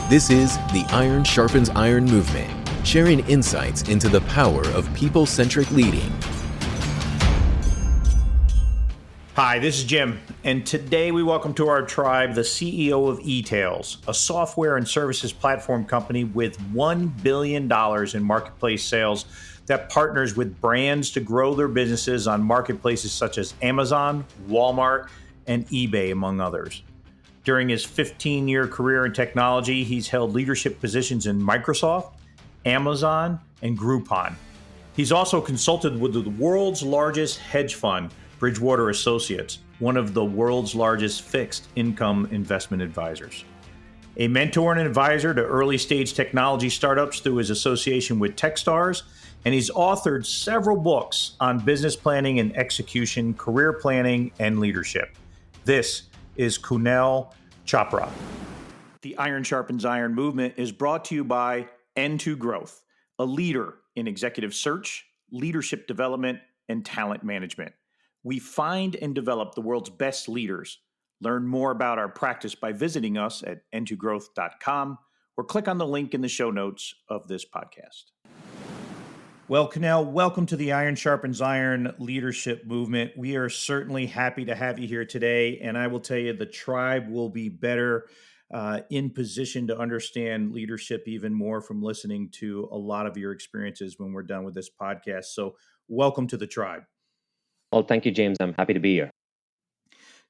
This is the Iron Sharpens Iron movement, sharing insights into the power of people-centric leading. Hi, this is Jim, and today we welcome to our tribe the CEO of etailz, a software and services platform company with $1 billion in marketplace sales that partners with brands to grow their businesses on marketplaces such as Amazon, Walmart, and eBay, among others. During his 15-year career in technology, he's held leadership positions in Microsoft, Amazon, and Groupon. He's also consulted with the world's largest hedge fund, Bridgewater Associates, one of the world's largest fixed income investment advisors. A mentor and advisor to early stage technology startups through his association with Techstars, and he's authored several books on business planning and execution, career planning, and leadership. This is Kunal Chopra. The Iron Sharpens Iron movement is brought to you by N2 Growth, a leader in executive search, leadership development, and talent management. We find and develop the world's best leaders. Learn more about our practice by visiting us at n2growth.com or click on the link in the show notes of this podcast. Well, Kunal, welcome to the Iron Sharpens Iron leadership movement. We are certainly happy to have you here today, and I will tell you the tribe will be better in position to understand leadership even more from listening to a lot of your experiences when we're done with this podcast. So welcome to the tribe. Well, thank you, James. I'm happy to be here.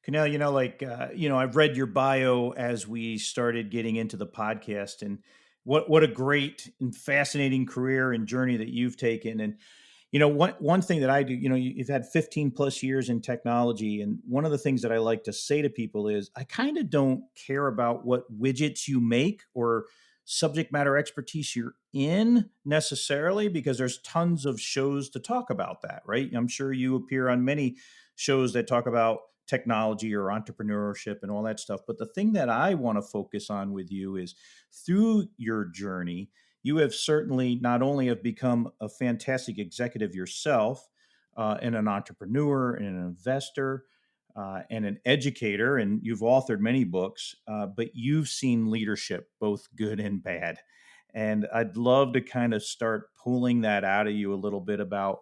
Kunal, I've read your bio as we started getting into the podcast, and what a great and fascinating career and journey that you've taken. And, one thing that I do, you've had 15 plus years in technology. And one of the things that I like to say to people is I kind of don't care about what widgets you make or subject matter expertise you're in necessarily, because there's tons of shows to talk about that, right? I'm sure you appear on many shows that talk about technology or entrepreneurship and all that stuff. But the thing that I want to focus on with you is through your journey, you have certainly not only have become a fantastic executive yourself, and an entrepreneur and an investor, and an educator, and you've authored many books, but you've seen leadership, both good and bad. And I'd love to kind of start pulling that out of you a little bit about,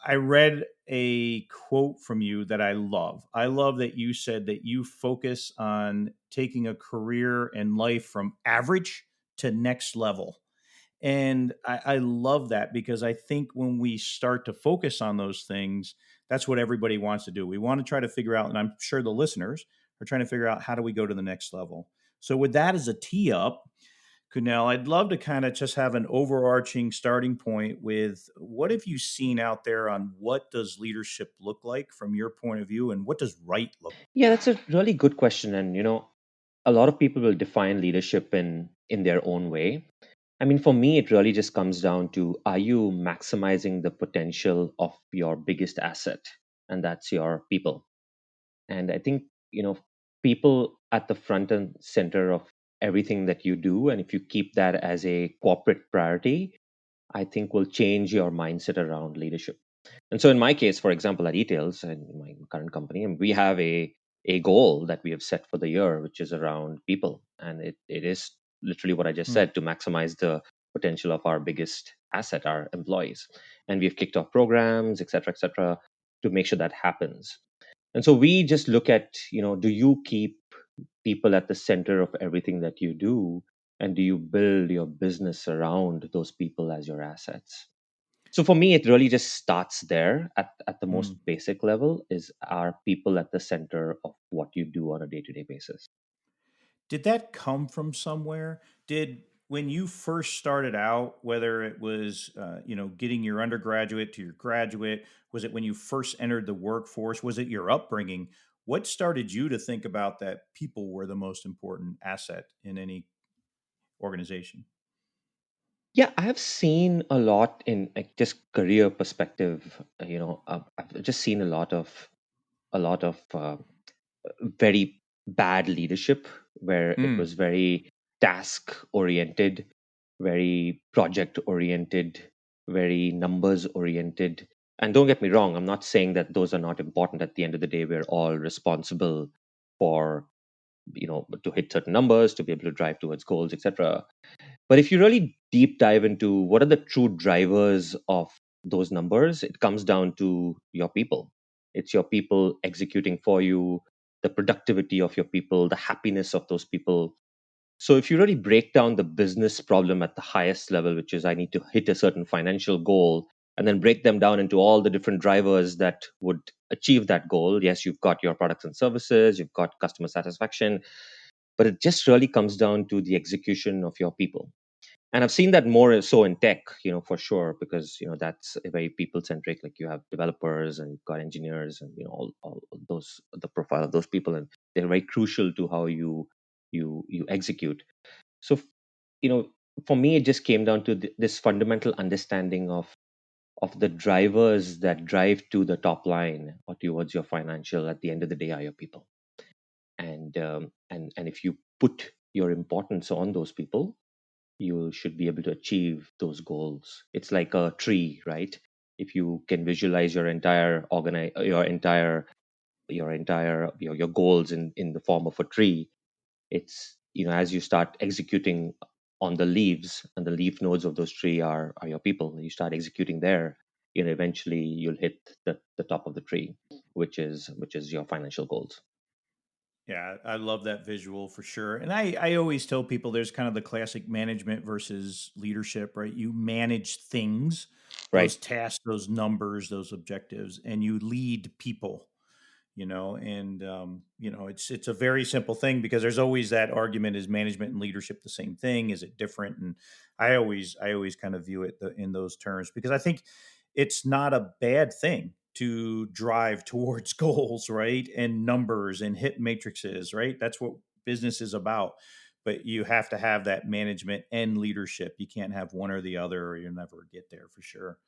I read a quote from you that I love. I love that you said that you focus on taking a career and life from average to next level. And I love that, because I think when we start to focus on those things, that's what everybody wants to do. We want to try to figure out, and I'm sure the listeners are trying to figure out, how do we go to the next level? So with that as a tee up, Kunal, I'd love to kind of just have an overarching starting point with what have you seen out there on what does leadership look like from your point of view, and what does right look like? Yeah, that's a really good question. And, a lot of people will define leadership in their own way. I mean, for me, it really just comes down to, are you maximizing the potential of your biggest asset? And that's your people. And I think, people at the front and center of everything that you do. And if you keep that as a corporate priority, I think will change your mindset around leadership. And so in my case, for example, at etailz, and my current company, and we have a goal that we have set for the year, which is around people. And it is literally what I just said, to maximize the potential of our biggest asset, our employees. And we've kicked off programs, et cetera, to make sure that happens. And so we just look at, do you keep people at the center of everything that you do? And do you build your business around those people as your assets? So for me, it really just starts there at the most basic level, is, are people at the center of what you do on a day-to-day basis. Did that come from somewhere? When you first started out, whether it was, getting your undergraduate to your graduate, was it when you first entered the workforce? Was it your upbringing? What started you to think about that people were the most important asset in any organization? Yeah, I have seen a lot in, like, just career perspective. I've just seen a lot of very bad leadership, where it was very task oriented, very project oriented, very numbers oriented. And don't get me wrong, I'm not saying that those are not important. At the end of the day, we're all responsible for to hit certain numbers, to be able to drive towards goals, etc. But if you really deep dive into what are the true drivers of those numbers, it comes down to your people. It's your people executing for you, the productivity of your people, the happiness of those people. So if you really break down the business problem at the highest level, which is I need to hit a certain financial goal, and then break them down into all the different drivers that would achieve that goal. Yes, you've got your products and services, you've got customer satisfaction, but it just really comes down to the execution of your people. And I've seen that more so in tech, for sure, because that's a very people centric. Like you have developers and you've got engineers, and all those, the profile of those people, and they're very crucial to how you execute. So you know for me, it just came down to this fundamental understanding of the drivers that drive to the top line or towards your financial at the end of the day are your people. And if you put your importance on those people, you should be able to achieve those goals. It's like a tree, right? If you can visualize your goals in the form of a tree, it's as you start executing on the leaves, and the leaf nodes of those tree are your people. You start executing there, eventually you'll hit the top of the tree, which is your financial goals. Yeah, I love that visual for sure. And I always tell people there's kind of the classic management versus leadership, right? You manage things, Right. those tasks, those numbers, those objectives, and you lead people, it's a very simple thing because there's always that argument, is management and leadership the same thing? Is it different? And I always kind of view it in those terms, because I think it's not a bad thing to drive towards goals, right? And numbers and hit matrices, right? That's what business is about. But you have to have that management and leadership. You can't have one or the other, or you'll never get there for sure.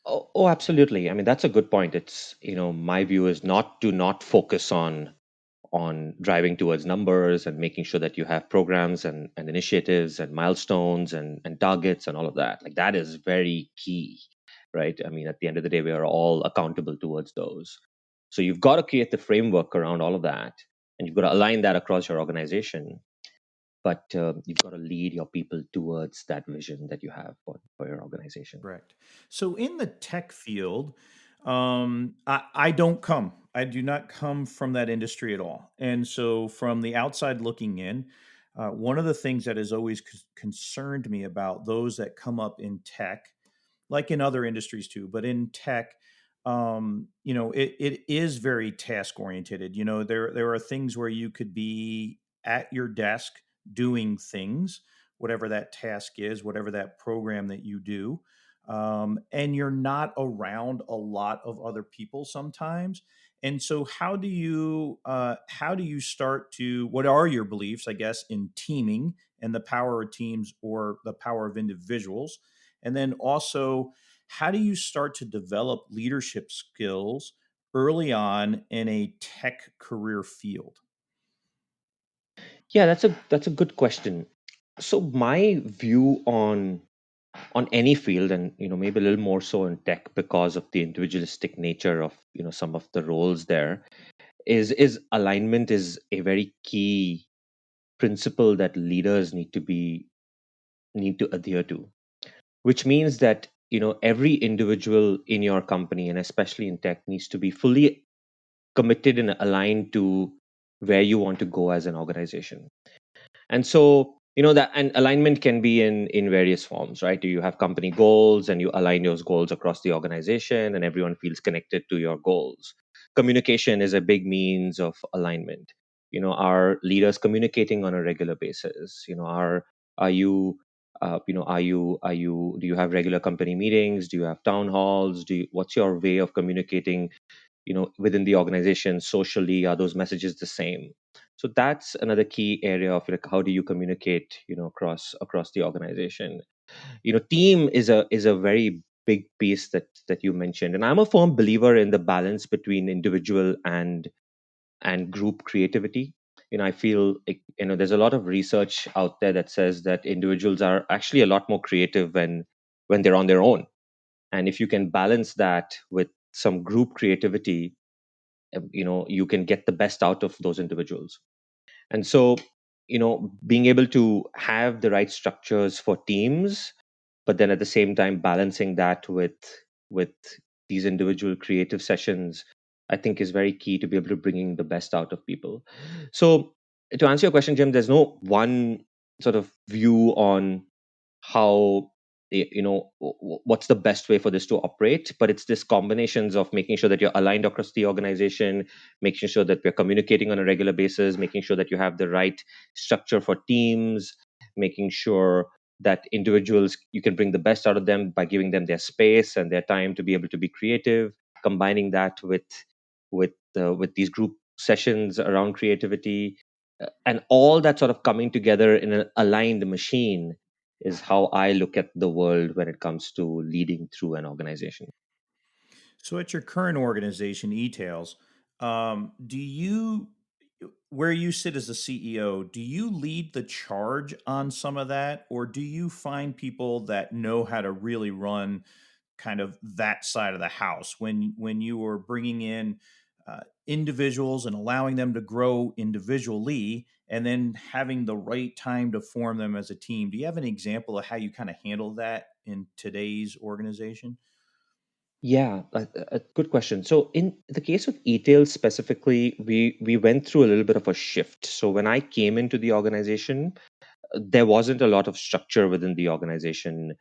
Oh, absolutely. I mean, that's a good point. It's, my view is not focus on driving towards numbers and making sure that you have programs and initiatives and milestones and targets and all of that. Like that is very key, right? I mean, at the end of the day, we are all accountable towards those. So you've got to create the framework around all of that, and you've got to align that across your organization. But you've got to lead your people towards that vision that you have for your organization. Correct. So in the tech field, I do not come from that industry at all. And so from the outside looking in, one of the things that has always concerned me about those that come up in tech, like in other industries too, but in tech, it is very task oriented. There are things where you could be at your desk doing things, whatever that task is, whatever that program that you do, and you're not around a lot of other people sometimes. And so, how do you start to? What are your beliefs, I guess, in teaming and the power of teams or the power of individuals? And then also, how do you start to develop leadership skills early on in a tech career field? Yeah, that's a good question. So my view on any field, and maybe a little more so in tech because of the individualistic nature of some of the roles there, is alignment is a very key principle that leaders need to adhere to, which means that every individual in your company, and especially in tech, needs to be fully committed and aligned to where you want to go as an organization. And so that, and alignment can be in various forms, right? You have company goals and you align those goals across the organization, and everyone feels connected to your goals. Communication is a big means of alignment. Are leaders communicating on a regular basis? Are you do you have regular company meetings? Do you have town halls? What's your way of communicating within the organization socially? Are those messages the same? So that's another key area of, like, how do you communicate across the organization? Team is a very big piece that you mentioned, and I'm a firm believer in the balance between individual and group creativity. I feel like, there's a lot of research out there that says that individuals are actually a lot more creative when they're on their own, and if you can balance that with some group creativity, you can get the best out of those individuals. And so, being able to have the right structures for teams, but then at the same time balancing that with these individual creative sessions, I think is very key to be able to bringing the best out of people. So to answer your question, Jim, there's no one sort of view on how what's the best way for this to operate, but it's this combinations of making sure that you're aligned across the organization, making sure that we're communicating on a regular basis, making sure that you have the right structure for teams, making sure that individuals, you can bring the best out of them by giving them their space and their time to be able to be creative, combining that with these group sessions around creativity, and all that sort of coming together in an aligned machine is how I look at the world when it comes to leading through an organization. So at your current organization, etailz, do you, where you sit as the CEO, do you lead the charge on some of that, or do you find people that know how to really run kind of that side of the house when you are bringing in individuals and allowing them to grow individually and then having the right time to form them as a team? Do you have an example of how you kind of handle that in today's organization? Yeah, a good question. So in the case of etail specifically, we went through a little bit of a shift. So when I came into the organization, there wasn't a lot of structure within the organization.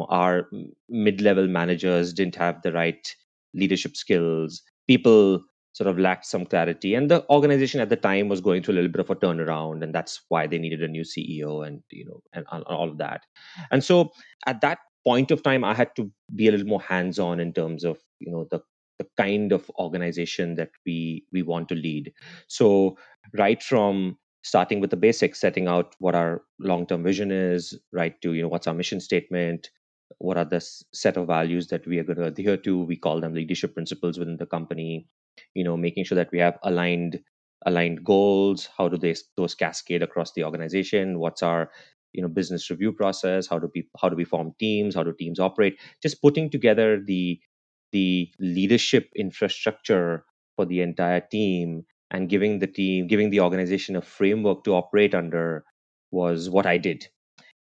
Our mid-level managers didn't have the right leadership skills. People sort of lacked some clarity, and the organization at the time was going through a little bit of a turnaround, and that's why they needed a new CEO, and all of that. And so at that point of time, I had to be a little more hands-on in terms of the kind of organization that we want to lead. So right from starting with the basics, setting out what our long-term vision is, right to what's our mission statement, what are the set of values that we are going to adhere to. We call them leadership principles within the company. Making sure that we have aligned goals. How do those cascade across the organization? What's our business review process? How do we form teams? How do teams operate? Just putting together the leadership infrastructure for the entire team and giving the organization a framework to operate under was what I did.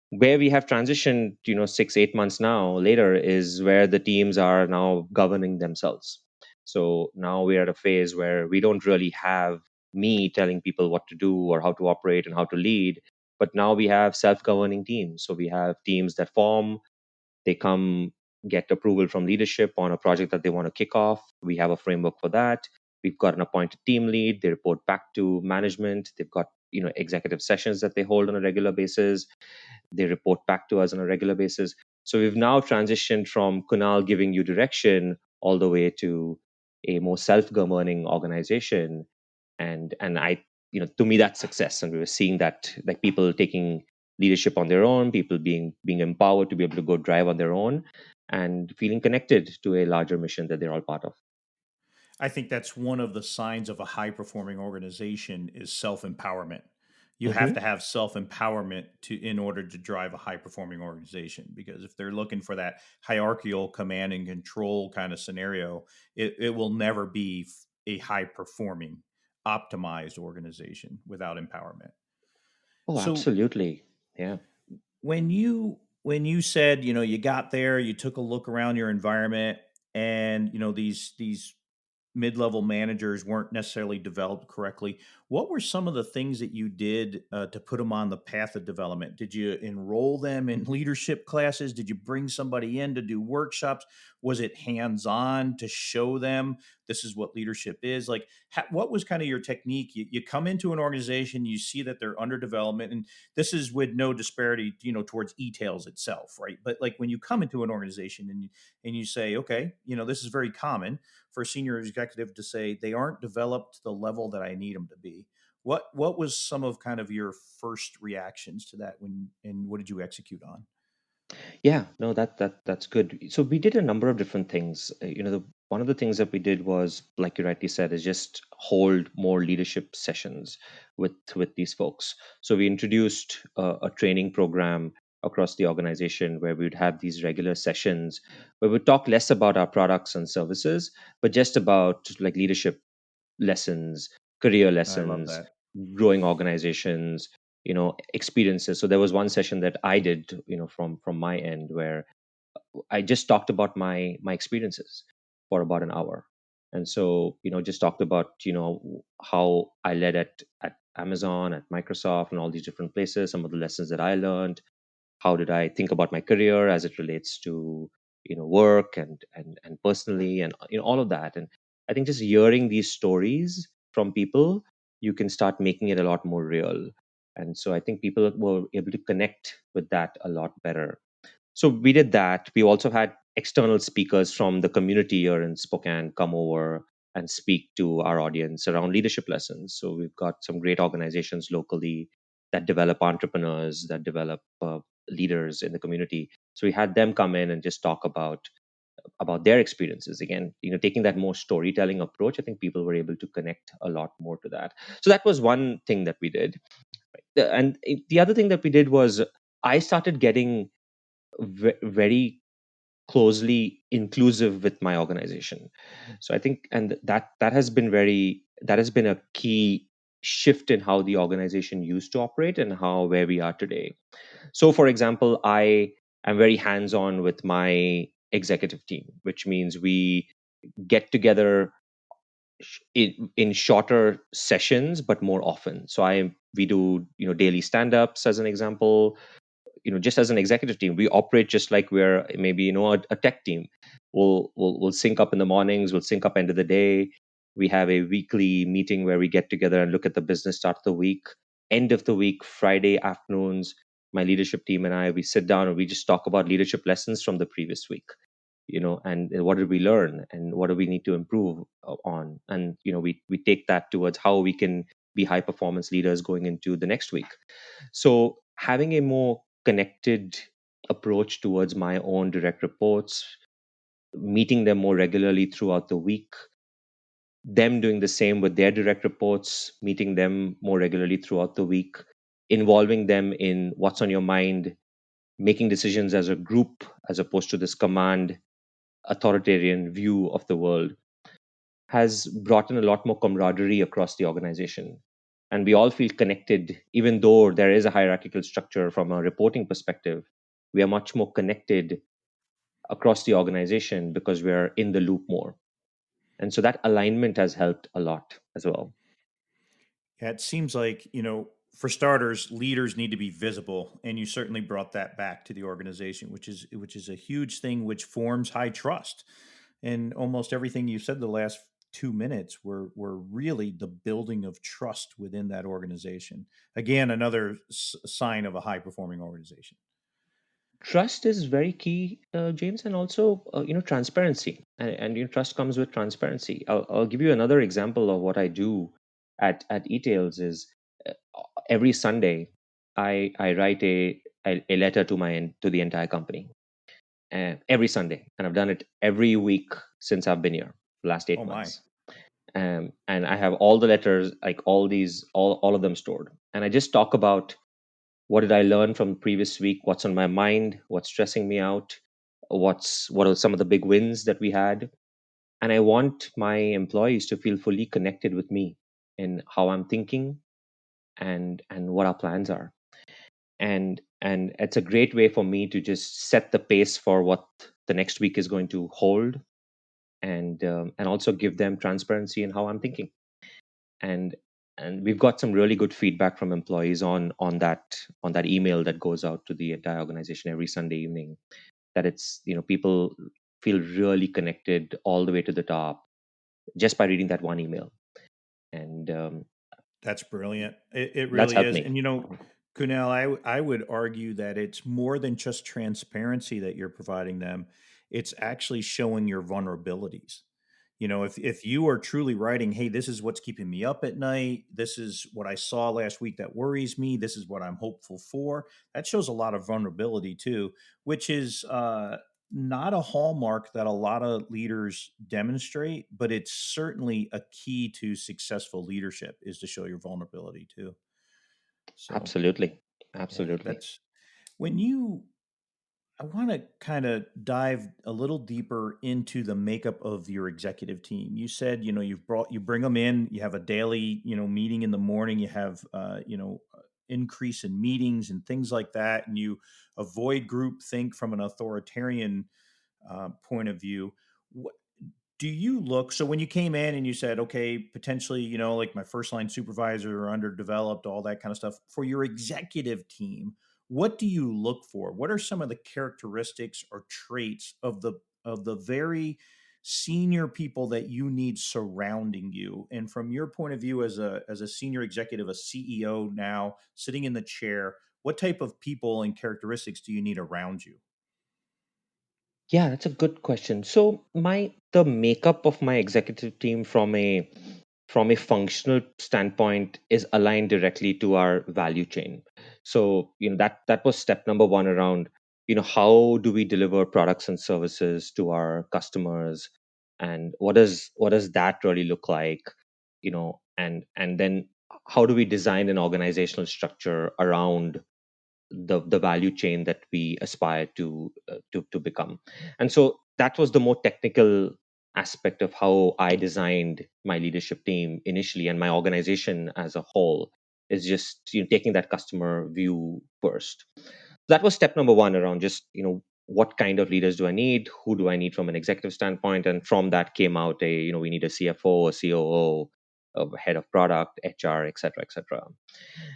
Where we have transitioned, 6, 8 months now later, is where the teams are now governing themselves. So now we're at a phase where we don't really have me telling people what to do or how to operate and how to lead, but now we have self-governing teams. So we have teams that form, they come get approval from leadership on a project that they want to kick off. We have a framework for that. We've got an appointed team lead. They report back to management. They've got executive sessions that they hold on a regular basis. They report back to us on a regular basis. So we've now transitioned from Kunal giving you direction all the way to a more self-governing organization. And I, to me, that's success. And we were seeing that, like, people taking leadership on their own, people being empowered to be able to go drive on their own, and feeling connected to a larger mission that they're all part of. I think that's one of the signs of a high performing organization is self empowerment. You have to Hmm. have self empowerment to in order to drive a high performing organization, because if they're looking for that hierarchical command and control kind of scenario, it will never be a high performing, optimized organization without empowerment. Oh, So absolutely. Yeah. when you said, you got there, you took a look around your environment, and these mid-level managers weren't necessarily developed correctly. What were some of the things that you did to put them on the path of development? Did you enroll them in leadership classes? Did you bring somebody in to do workshops? Was it hands-on to show them this is what leadership is? Like, what was kind of your technique? You come into an organization, you see that they're under development, and this is with no disparity, towards etailz itself, right? But like when you come into an organization and you say, okay, this is very common for a senior executive to say they aren't developed to the level that I need them to be. What was some of kind of your first reactions to that and what did you execute on? Yeah, no, that's good. So we did a number of different things. One of the things that we did was, like you rightly said, is just hold more leadership sessions with these folks. So we introduced a training program across the organization where we would have these regular sessions where we would talk less about our products and services, but just about like leadership lessons, career I love lessons, that. growing organizations, experiences. So there was one session that I did, from my end, where I just talked about my experiences for about an hour. And so, just talked about, how I led at Amazon, at Microsoft, and all these different places, some of the lessons that I learned. How did I think about my career as it relates to, work and personally, and all of that. And I think just hearing these stories from people, you can start making it a lot more real. And so I think people were able to connect with that a lot better. So we did that. We also had external speakers from the community here in Spokane come over and speak to our audience around leadership lessons. So we've got some great organizations locally that develop entrepreneurs, that develop leaders in the community. So we had them come in and just talk about their experiences. Again, taking that more storytelling approach, I think people were able to connect a lot more to that. So that was one thing that we did. And the other thing that we did was I started getting very closely inclusive with my organization. So I think, and that has been a key shift in how the organization used to operate and how where we are today. So for example, I am very hands on with my executive team, which means we get together in shorter sessions but more often. So I we do daily stand ups as an example. Just as an executive team, we operate just like we're maybe a tech team. We'll sync up in the mornings, we'll sync up end of the day. We have a weekly meeting where we get together and look at the business start of the week. End of the week, Friday afternoons, my leadership team and I, we sit down and we just talk about leadership lessons from the previous week. And what did we learn and what do we need to improve on. And we take that towards how we can be high performance leaders going into the next week. So having a more connected approach towards my own direct reports, meeting them more regularly throughout the week, them doing the same with their direct reports, meeting them more regularly throughout the week, involving them in what's on your mind, making decisions as a group as opposed to this command authoritarian view of the world, has brought in a lot more camaraderie across the organization. And we all feel connected, even though there is a hierarchical structure from a reporting perspective. We are much more connected across the organization because we're in the loop more. And so that alignment has helped a lot as well. Yeah, it seems like, for starters, leaders need to be visible, and you certainly brought that back to the organization, which is a huge thing, which forms high trust. And almost everything you said the last 2 minutes were really the building of trust within that organization. Again, another sign of a high performing organization. Trust is very key, James, and also transparency. And trust comes with transparency. I'll give you another example of what I do at etailz is uh, every Sunday I write a letter to the entire company every Sunday, and I've done it every week since I've been here, the last Oh eight my. months. And I have all the letters, like all of them stored, and I just talk about what did I learn from the previous week, what's on my mind, what's stressing me out, what are some of the big wins that we had. And I want my employees to feel fully connected with me in how I'm thinking and what our plans are. And it's a great way for me to just set the pace for what the next week is going to hold, and also give them transparency in how I'm thinking. And and we've got some really good feedback from employees on that email that goes out to the entire organization every Sunday evening, that it's people feel really connected all the way to the top just by reading that one email. And That's brilliant. It that's really helped is. me. And Kunal, I would argue that it's more than just transparency that you're providing them. It's actually showing your vulnerabilities. If you are truly writing, hey, this is what's keeping me up at night. This is what I saw last week that worries me. This is what I'm hopeful for. That shows a lot of vulnerability too, which is not a hallmark that a lot of leaders demonstrate, but it's certainly a key to successful leadership is to show your vulnerability too. So, Absolutely. yeah, Absolutely. that's when you I want to kind of dive a little deeper into the makeup of your executive team. You said, you bring them in, you have a daily, meeting in the morning, you have, increase in meetings and things like that, and you avoid group think from an authoritarian point of view. What do you look so when you came in and you said, okay, potentially, like my first line supervisor or underdeveloped, all that kind of stuff for your executive team, what do you look for? What are some of the characteristics or traits of the very senior people that you need surrounding you? And from your point of view as a senior executive, a CEO now sitting in the chair, what type of people and characteristics do you need around you? Yeah, that's a good question. So the makeup of my executive team from a functional standpoint is aligned directly to our value chain. So, that was step number one around, how do we deliver products and services to our customers, and what does that really look like, and then how do we design an organizational structure around the value chain that we aspire to become. And so that was the more technical aspect of how I designed my leadership team initially, and my organization as a whole is just, taking that customer view first. That was step number one around just, what kind of leaders do I need, who do I need from an executive standpoint, and from that came out we need a CFO, a COO, a head of product, HR, etc., etc.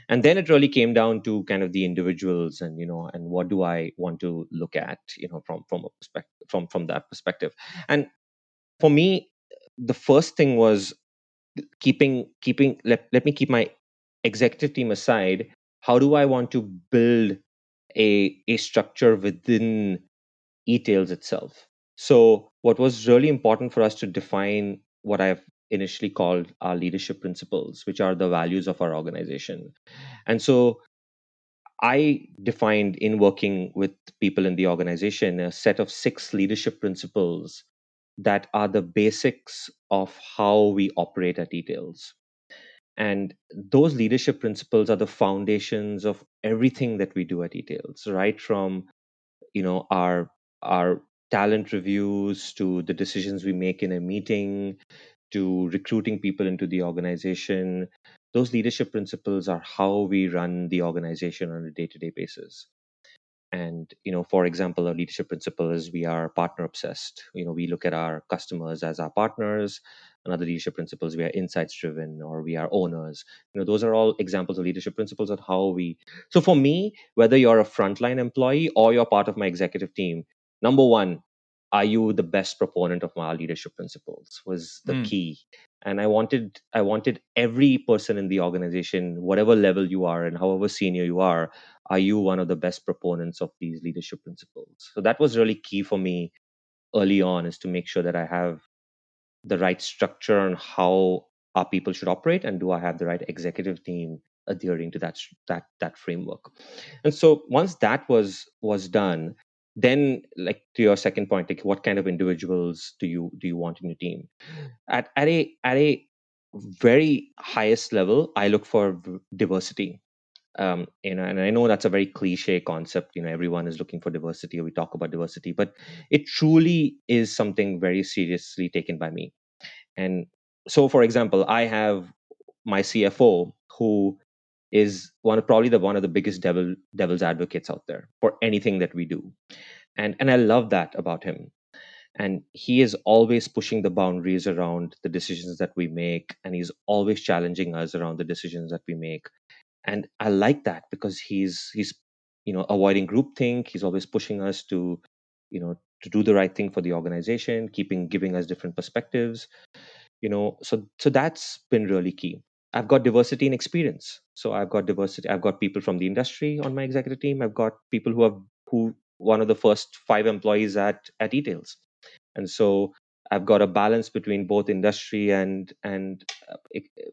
And then it really came down to kind of the individuals, and and what do I want to look at, from a perspective, from that perspective. And for me, the first thing was let me keep my executive team aside. How do I want to build a structure within etailz itself? So what was really important for us to define what I've initially called our leadership principles, which are the values of our organization. And so I defined, in working with people in the organization, a set of 6 leadership principles that are the basics of how we operate at etailz. And those leadership principles are the foundations of everything that we do at etailz, right from, our talent reviews, to the decisions we make in a meeting, to recruiting people into the organization. Those leadership principles are how we run the organization on a day-to-day basis. And, for example, a leadership principle is we are partner obsessed. We look at our customers as our partners. Another leadership principle is we are insights driven, or we are owners. Those are all examples of leadership principles of how we. So for me, whether you're a frontline employee or you're part of my executive team, number one, are you the best proponent of my leadership principles was the Mm. key. And I wanted every person in the organization, whatever level you are and however senior you are you one of the best proponents of these leadership principles? So that was really key for me early on, is to make sure that I have the right structure on how our people should operate, and do I have the right executive team adhering to that framework. And so once that was done, then, like, to your second point, like, what kind of individuals do you want in your team? At a very highest level, I look for diversity. And I know that's a very cliche concept. Everyone is looking for diversity, or we talk about diversity, but it truly is something very seriously taken by me. And so, for example, I have my CFO, who is one of the biggest devil's advocates out there for anything that we do, and I love that about him. And he is always pushing the boundaries around the decisions that we make, and he's always challenging us around the decisions that we make. And I like that, because he's avoiding groupthink. He's always pushing us to do the right thing for the organization, giving us different perspectives. So that's been really key. I've got diversity in experience. So I've got people from the industry on my executive team. I've got people who one of the first 5 employees at etailz. And so I've got a balance between both industry and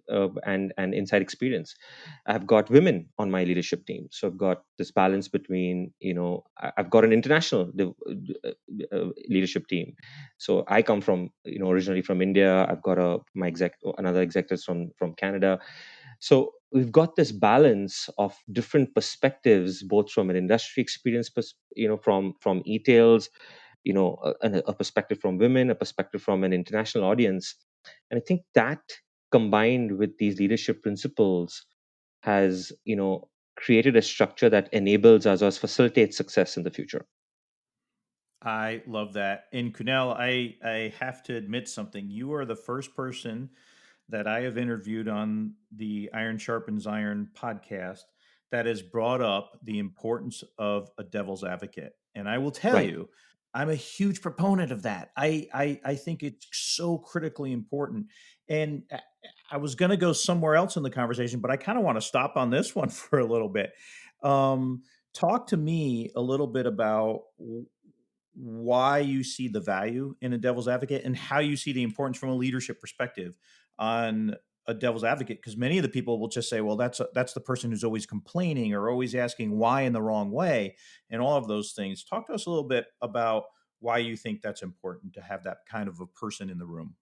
inside experience. I've got women on my leadership team, so I've got this balance between, I've got an international leadership team. So I come from, originally from India. I've got another executive from Canada. So we've got this balance of different perspectives, both from an industry experience, from etailz, a perspective from women, a perspective from an international audience. And I think that combined with these leadership principles has, created a structure that enables us or facilitates success in the future. I love that. And Kunal, I have to admit something. You are the first person that I have interviewed on the Iron Sharpens Iron podcast that has brought up the importance of a devil's advocate. And I will tell Right. you, I'm a huge proponent of that. I think it's so critically important. And I was going to go somewhere else in the conversation, but I kind of want to stop on this one for a little bit. Um, Talk to me a little bit about why you see the value in a devil's advocate and how you see the importance from a leadership perspective on a devil's advocate, because many of the people will just say, well, that's the person who's always complaining or always asking why in the wrong way and all of those things. Talk to us a little bit about why you think that's important to have that kind of a person in the room.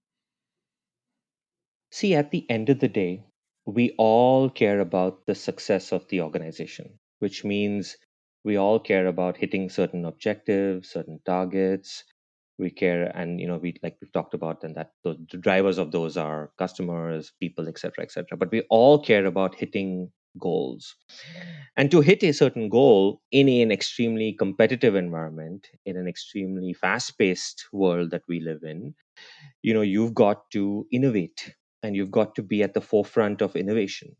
See, at the end of the day, we all care about the success of the organization, which means we all care about hitting certain objectives, certain targets. We care, and we, like we've talked about, and that the drivers of those are customers, people, etc., etc. But we all care about hitting goals. And to hit a certain goal in an extremely competitive environment, in an extremely fast-paced world that we live in, you've got to innovate and you've got to be at the forefront of innovation.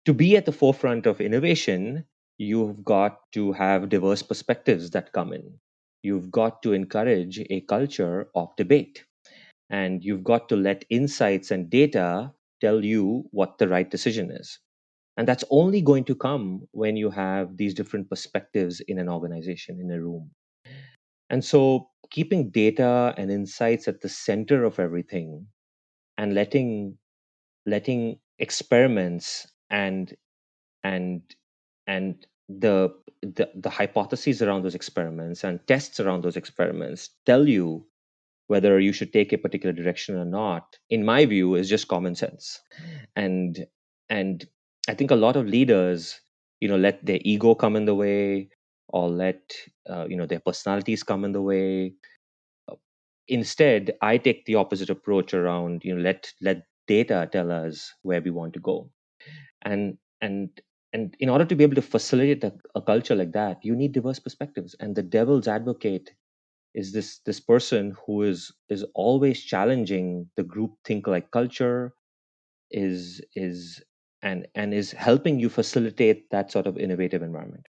To be at the forefront of innovation, you've got to have diverse perspectives that come in. You've got to encourage a culture of debate, and you've got to let insights and data tell you what the right decision is. And that's only going to come when you have these different perspectives in an organization, in a room. And so, keeping data and insights at the center of everything and letting experiments and and the hypotheses around those experiments and tests around those experiments tell you whether you should take a particular direction or not, in my view, is just common sense. And and I think a lot of leaders, let their ego come in the way, or let their personalities come in the way. Instead, I take the opposite approach around, let data tell us where we want to go. And and and in order to be able to facilitate a culture like that, you need diverse perspectives. And the devil's advocate is this person who is always challenging the group think like culture, is and is helping you facilitate that sort of innovative environment.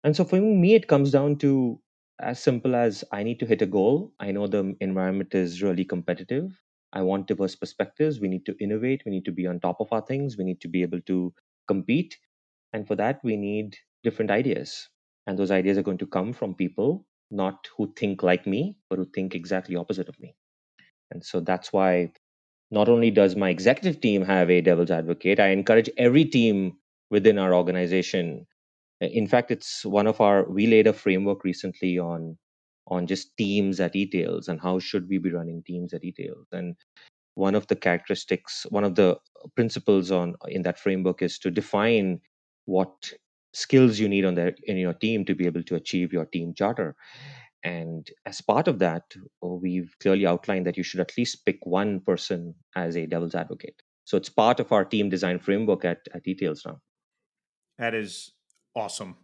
And so for me, it comes down to as simple as I need to hit a goal. I know the environment is really competitive. I want diverse perspectives. We need to innovate. We need to be on top of our things. We need to be able to compete. And for that, we need different ideas. And those ideas are going to come from people not who think like me, but who think exactly opposite of me. And so that's why not only does my executive team have a devil's advocate, I encourage every team within our organization. In fact, it's one of our we laid a framework recently on just teams at etailz and how should we be running teams at etailz. And one of the characteristics, one of the principles on in that framework is to define what skills you need in your team to be able to achieve your team charter. And as part of that, we've clearly outlined that you should at least pick one person as a devil's advocate. So it's part of our team design framework at etailz now. That is awesome.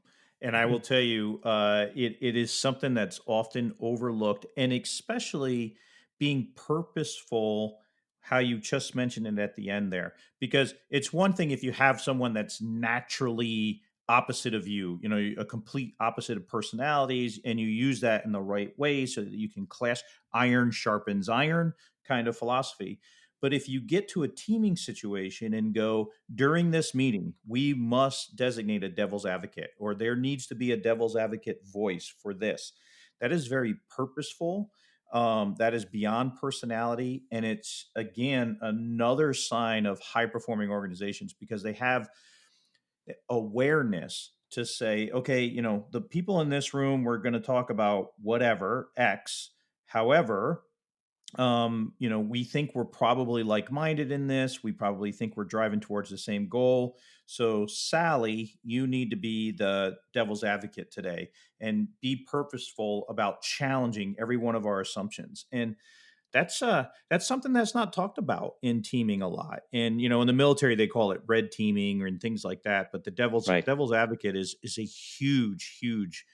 And I will tell you, it is something that's often overlooked, and especially being purposeful, how you just mentioned it at the end there. Because it's one thing if you have someone that's naturally opposite of you, a complete opposite of personalities, and you use that in the right way so that you can clash iron sharpens iron kind of philosophy. But if you get to a teaming situation and go, during this meeting, we must designate a devil's advocate, or there needs to be a devil's advocate voice for this. That is very purposeful. That is beyond personality. And it's, again, another sign of high performing organizations because they have awareness to say, okay, the people in this room, we're going to talk about whatever X. However, We think we're probably like-minded in this. We probably think we're driving towards the same goal. So, Sally, you need to be the devil's advocate today and be purposeful about challenging every one of our assumptions. And that's something that's not talked about in teaming a lot. And in the military they call it red teaming and things like that. But the devil's Right. devil's advocate is a huge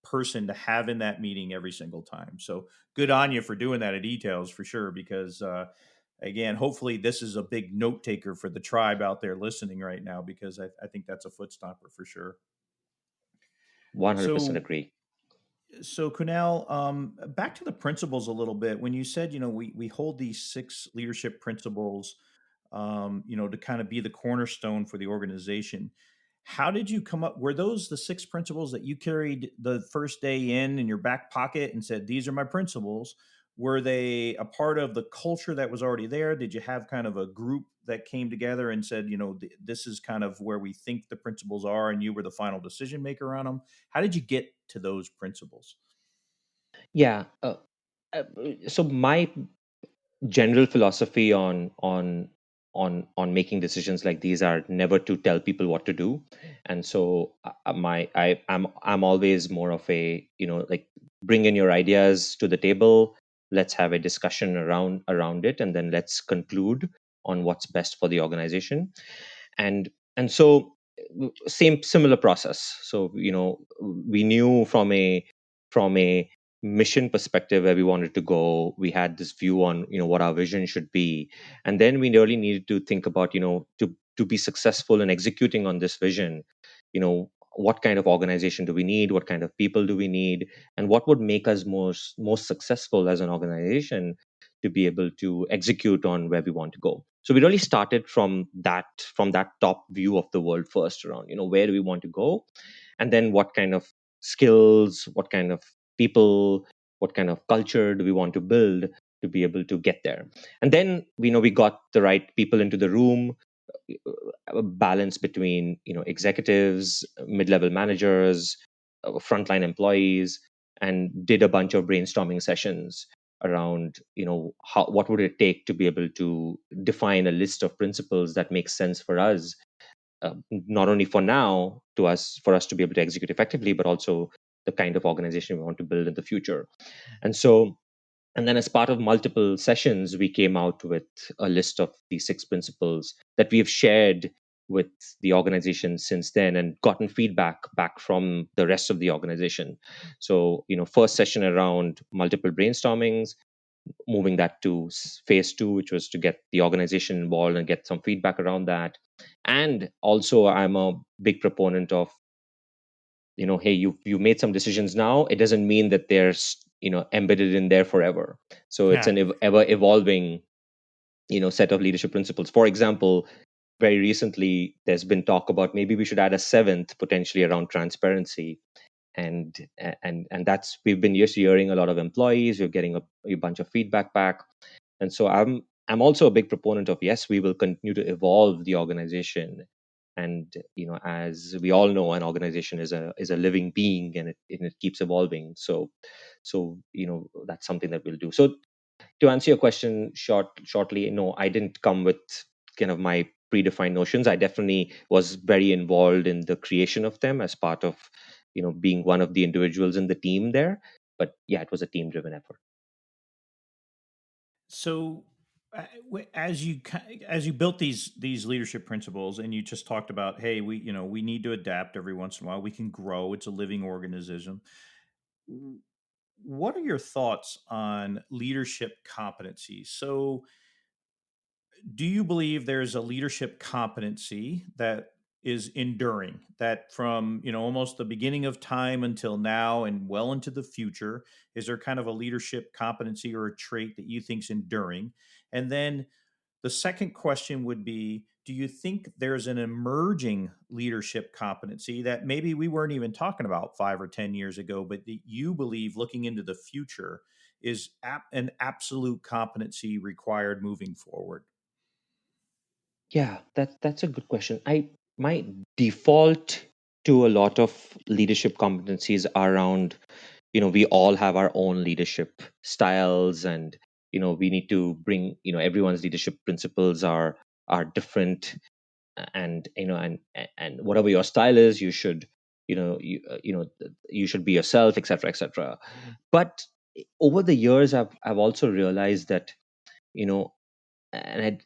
person to have in that meeting every single time. So good on you for doing that at etailz for sure. Because again, hopefully this is a big note taker for the tribe out there listening right now, because I think that's a foot stomper for sure. 100% So agree. so Kunal, back to the principles a little bit. When you said, we hold these 6 leadership principles, to kind of be the cornerstone for the organization. How did you come up? Were those the 6 principles that you carried the first day in your back pocket and said, "These are my principles"? Were they a part of the culture that was already there? Did you have kind of a group that came together and said, "This is kind of where we think the principles are," and you were the final decision maker on them? How did you get to those principles? Yeah. Uh, so my general philosophy on making decisions like these are never to tell people what to do. And so I'm always more of a, like, bring in your ideas to the table, let's have a discussion around it, and then let's conclude on what's best for the organization. And so same similar process. So we knew from a mission perspective where we wanted to go. We had this view on what our vision should be, and then we really needed to think about to be successful in executing on this vision. What kind of organization do we need? What kind of people do we need? And what would make us most successful as an organization to be able to execute on where we want to go? So we really started from that top view of the world first, around where do we want to go, and then what kind of skills, what kind of people, what kind of culture do we want to build to be able to get there. And then we got the right people into the room, a balance between executives, mid-level managers, frontline employees, and did a bunch of brainstorming sessions around what would it take to be able to define a list of principles that makes sense for us, not only for us to be able to execute effectively, but also the kind of organization we want to build in the future. And then, as part of multiple sessions, we came out with a list of these 6 principles that we have shared with the organization since then, and gotten feedback back from the rest of the organization. So, first session around multiple brainstormings, moving that to phase 2, which was to get the organization involved and get some feedback around that. And also, I'm a big proponent of, hey, you made some decisions now, it doesn't mean that they're embedded in there forever. So it's Yeah. an ever evolving set of leadership principles. For example, very recently there's been talk about maybe we should add a 7th, potentially, around transparency. And that's, we've been just hearing a lot of employees, we're getting a bunch of feedback back. And so I'm also a big proponent of, yes, we will continue to evolve the organization. And as we all know, an organization is a living being, and it keeps evolving. So that's something that we'll do. So, to answer your question shortly, no, I didn't come with kind of my predefined notions. I definitely was very involved in the creation of them as part of being one of the individuals in the team there. But yeah, it was a team driven effort. So, as you built these leadership principles, and you just talked about, hey, we need to adapt every once in a while. We can grow. It's a living organism. W- What are your thoughts on leadership competencies? So, do you believe there's a leadership competency that is enduring, that from almost the beginning of time until now and well into the future? Is there kind of a leadership competency or a trait that you think's enduring? And then the second question would be, do you think there's an emerging leadership competency that maybe we weren't even talking about 5 or 10 years ago, but that you believe, looking into the future, is an absolute competency required moving forward? Yeah, that's a good question. My default to a lot of leadership competencies are around we all have our own leadership styles, and we need to bring, everyone's leadership principles are different, and and whatever your style is, you should, you should be yourself, etc., etc. But over the years, I've also realized that, you know and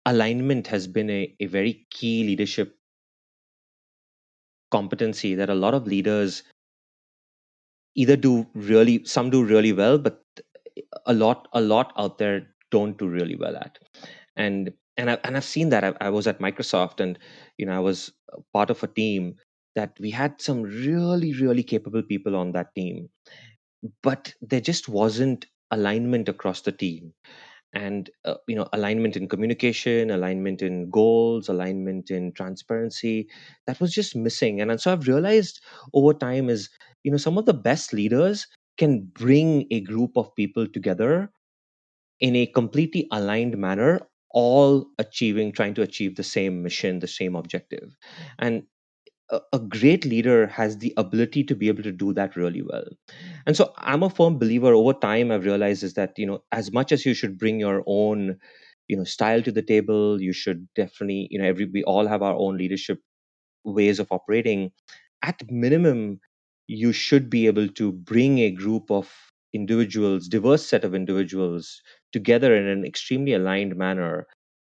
alignment has been a very key leadership competency that a lot of leaders either some do really well, but a lot out there don't do really well at. And I've seen that. I was at Microsoft, and I was part of a team that we had some really, really capable people on that team, but there just wasn't alignment across the team. And alignment in communication, alignment in goals, alignment in transparency, that was just missing. And so I've realized over time is, some of the best leaders can bring a group of people together in a completely aligned manner, all trying to achieve the same mission, the same objective. And a great leader has the ability to be able to do that really well. And so I'm a firm believer. Over time, I've realized is that, as much as you should bring your own, style to the table, you should definitely, we all have our own leadership ways of operating. At minimum, you should be able to bring a group of individuals, diverse set of individuals, together in an extremely aligned manner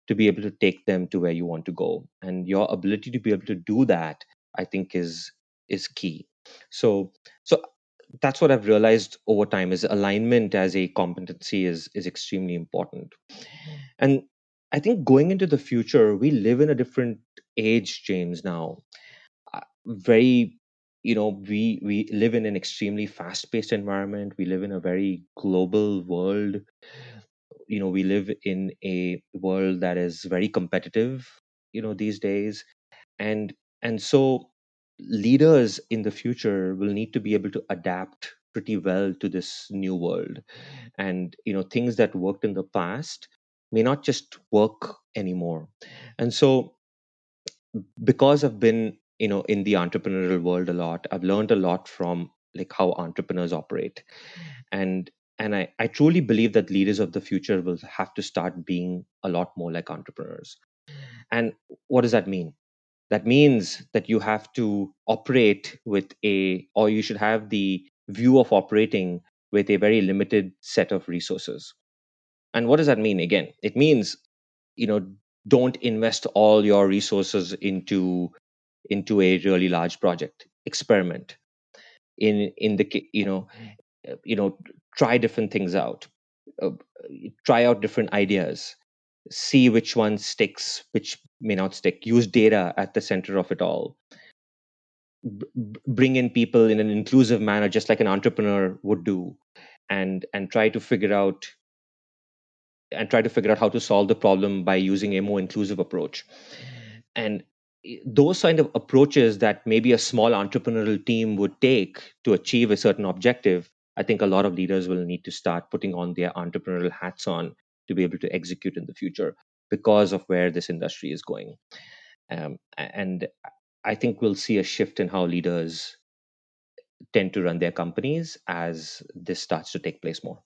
to be able to take them to where you want to go. And your ability to be able to do that, I think, is key. So so that's what I've realized over time is alignment as a competency is extremely important. And I think going into the future, we live in a different age, James, now. Very, we live in an extremely fast paced environment. We live in a very global world. We live in a world that is very competitive, these days. And and so leaders in the future will need to be able to adapt pretty well to this new world. And things that worked in the past may not just work anymore. And so, because I've been, in the entrepreneurial world a lot, I've learned a lot from, like, how entrepreneurs operate. And and I truly believe that leaders of the future will have to start being a lot more like entrepreneurs. And what does that mean? That means that you have to operate or you should have the view of operating with a very limited set of resources. And what does that mean? Again, it means, you know don't invest all your resources into a really large project. Experiment in the ca- you know try different things out. uh, Try out different ideas, see which one sticks, which may not stick. Use data at the center of it all. Bring in people in an inclusive manner, just like an entrepreneur would do, and try to figure out how to solve the problem by using a more inclusive approach. And those kind of approaches that maybe a small entrepreneurial team would take to achieve a certain objective, I think a lot of leaders will need to start putting on their entrepreneurial hats on to be able to execute in the future, because of where this industry is going. And I think we'll see a shift in how leaders tend to run their companies as this starts to take place more.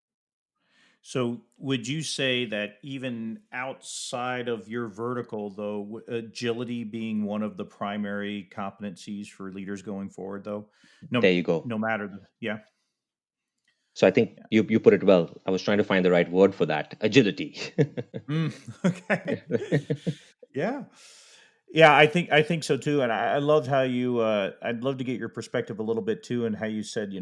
So, would you say that even outside of your vertical, though, agility being one of the primary competencies for leaders going forward, though, no, There you go. no matter the, yeah, So I think yeah, you put it well. I was trying to find the right word for that. Agility. mm, okay, yeah, yeah. I think so too, and I love how you. I'd love to get your perspective a little bit too, and how you said,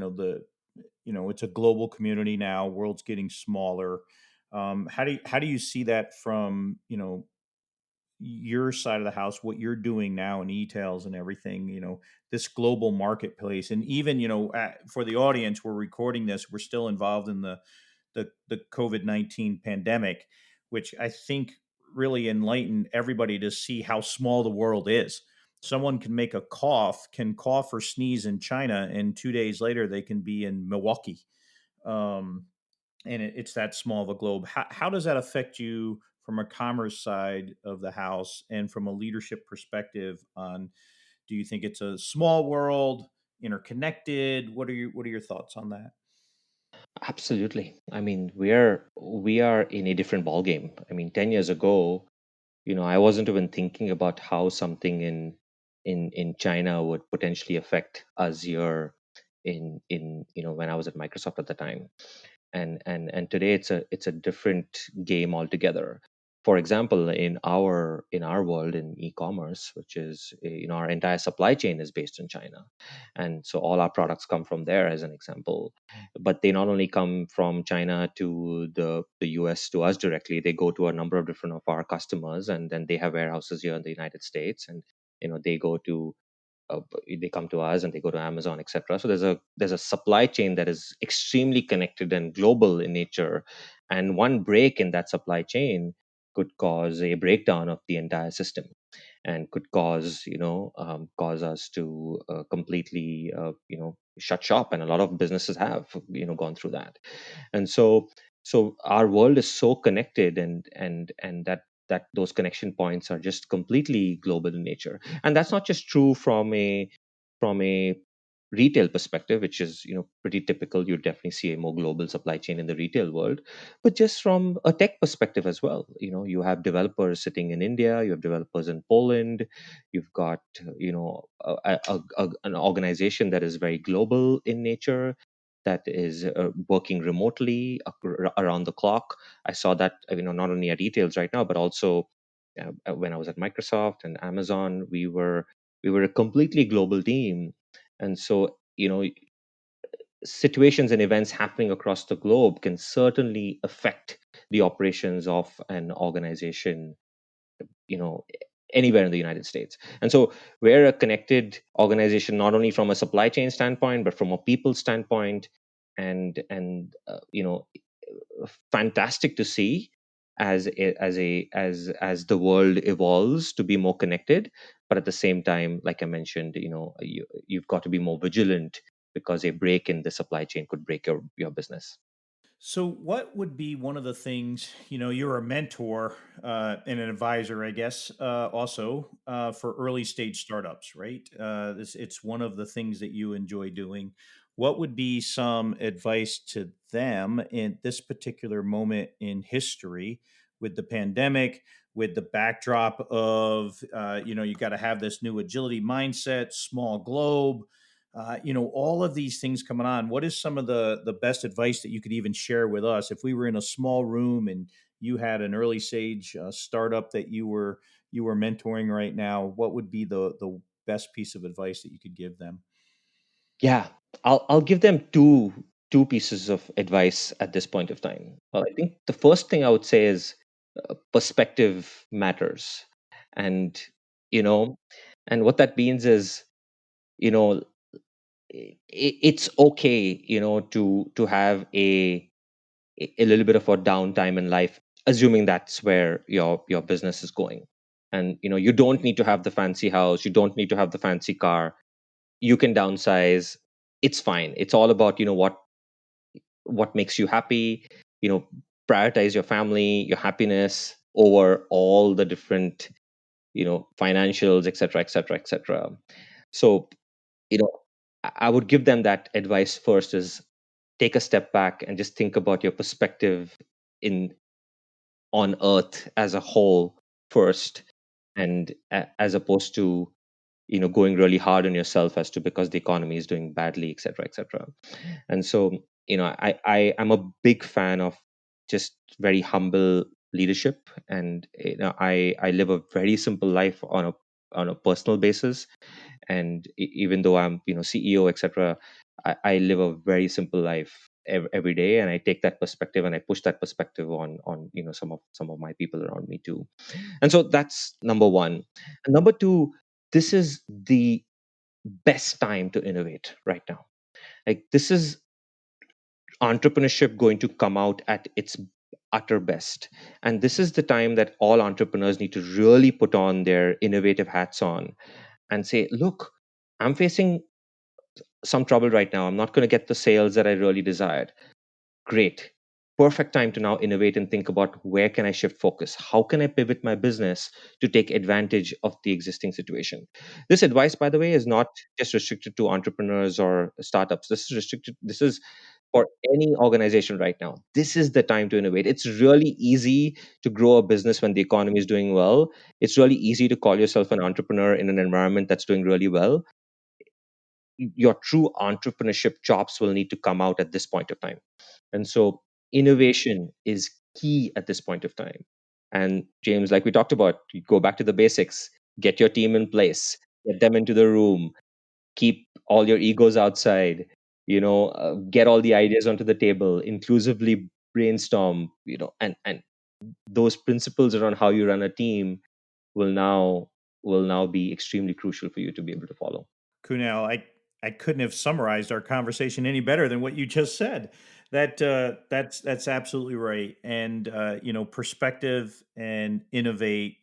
it's a global community now. World's getting smaller. How do you see that from your side of the house, what you're doing now in etailz and everything, this global marketplace, and even for the audience, we're recording this, we're still involved in the COVID-19 pandemic, which I think really enlightened everybody to see how small the world is. Someone can cough or sneeze in China, and 2 days later they can be in Milwaukee. um, and it's that small of a globe. How does that affect you from a commerce side of the house and from a leadership perspective? On, do you think it's a small world? interconnected? What are your thoughts on that? Absolutely. I mean, we are in a different ballgame. I mean, 10 years ago, I wasn't even thinking about how something in China would potentially affect us here in when I was at Microsoft at the time. And today it's a different game altogether. For example, in our world in e-commerce, which is our entire supply chain is based in China, and so all our products come from there, as an example. But they not only come from China to the US to us directly, they go to a number of different of our customers, and then they have warehouses here in the United States, and they go to they come to us and they go to Amazon, etc. So there's a supply chain that is extremely connected and global in nature, and one break in that supply chain could cause a breakdown of the entire system, and could cause us to completely shut shop. And a lot of businesses have gone through that. And so our world is so connected, and that those connection points are just completely global in nature. And that's not just true from a retail perspective, which is pretty typical. You definitely see a more global supply chain in the retail world, but just from a tech perspective as well. You have developers sitting in India, you have developers in Poland, you've got an organization that is very global in nature, that is working remotely around the clock. I saw that not only at etailz right now, but also when I was at Microsoft and Amazon. We were a completely global team. And so situations and events happening across the globe can certainly affect the operations of an organization, you know anywhere in the United States. And so we're a connected organization, not only from a supply chain standpoint, but from a people standpoint. And fantastic to see as the world evolves to be more connected. But at the same time, like I mentioned, you've got to be more vigilant, because a break in the supply chain could break your business. So, what would be one of the things, you're a mentor and an advisor, I guess, also for early stage startups, right? It's one of the things that you enjoy doing. What would be some advice to them in this particular moment in history with the pandemic, with the backdrop of, you got to have this new agility mindset, small globe, all of these things coming on. What is some of the best advice that you could even share with us if we were in a small room and you had an early stage startup that you were mentoring right now? What would be the best piece of advice that you could give them? Yeah, I'll give them two pieces of advice at this point of time. Well, I think the first thing I would say is perspective matters. And you know and what that means is, you know it's okay, to have a little bit of a downtime in life, assuming that's where your business is going. And you don't need to have the fancy house, you don't need to have the fancy car. You can downsize. It's fine. It's all about what makes you happy. you know Prioritize your family, your happiness, over all the different financials, etc., etc., etc. So you know I would give them that advice first, is take a step back and just think about your perspective in on earth as a whole first, and as opposed to going really hard on yourself as to because the economy is doing badly, etc., etc. And so I am a big fan of just very humble leadership. And I live a very simple life on a personal basis. And even though I'm CEO, etc., I live a very simple life every day, and I take that perspective and I push that perspective on some of my people around me too. And so that's number one. And number two, this is the best time to innovate right now. Like, this is entrepreneurship going to come out at its utter best. And this is the time that all entrepreneurs need to really put on their innovative hats on and say, look, I'm facing some trouble right now. I'm not going to get the sales that I really desired. Great. perfect time to now innovate and think about where can I shift focus? How can I pivot my business to take advantage of the existing situation? This advice, by the way, is not just restricted to entrepreneurs or startups. This is for any organization right now. This is the time to innovate. It's really easy to grow a business when the economy is doing well. It's really easy to call yourself an entrepreneur in an environment that's doing really well. Your true entrepreneurship chops will need to come out at this point of time. And so innovation is key at this point of time. And James, like we talked about, you go back to the basics, get your team in place, get them into the room, keep all your egos outside, get all the ideas onto the table, inclusively brainstorm, and those principles around how you run a team will now be extremely crucial for you to be able to follow. Kunal, I couldn't have summarized our conversation any better than what you just said. That's absolutely right. And perspective and innovate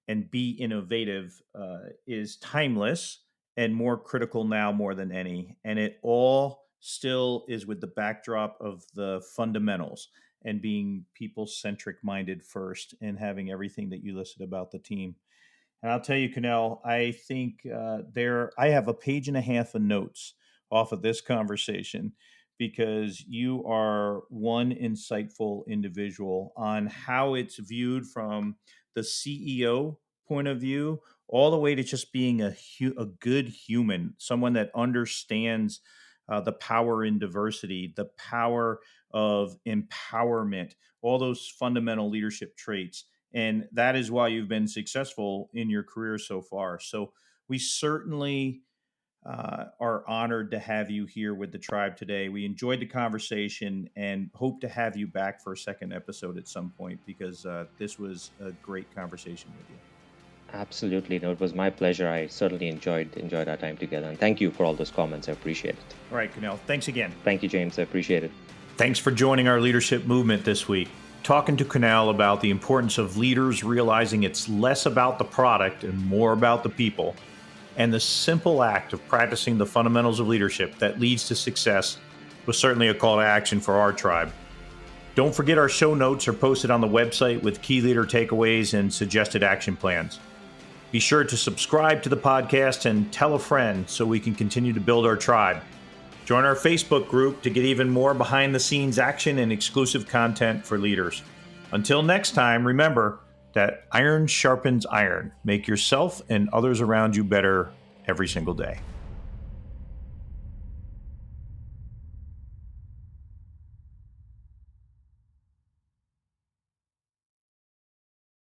and be innovative is timeless and more critical now more than any. And it all still is with the backdrop of the fundamentals and being people centric minded first and having everything that you listed about the team. And I'll tell you, Kunal, I think I have a page and a half of notes off of this conversation because you are one insightful individual on how it's viewed from the CEO point of view, all the way to just being a good human, someone that understands the power in diversity, the power of empowerment, all those fundamental leadership traits. And that is why you've been successful in your career so far. So we certainly are honored to have you here with the tribe today. We enjoyed the conversation and hope to have you back for a second episode at some point because this was a great conversation with you. Absolutely. No, it was my pleasure. I certainly enjoyed our time together. And thank you for all those comments. I appreciate it. All right, Kunal. Thanks again. Thank you, James. I appreciate it. Thanks for joining our leadership movement this week. Talking to Kunal about the importance of leaders realizing it's less about the product and more about the people, and the simple act of practicing the fundamentals of leadership that leads to success was certainly a call to action for our tribe. Don't forget our show notes are posted on the website with key leader takeaways and suggested action plans. Be sure to subscribe to the podcast and tell a friend so we can continue to build our tribe. Join our Facebook group to get even more behind-the-scenes action and exclusive content for leaders. Until next time, remember that iron sharpens iron. Make yourself and others around you better every single day.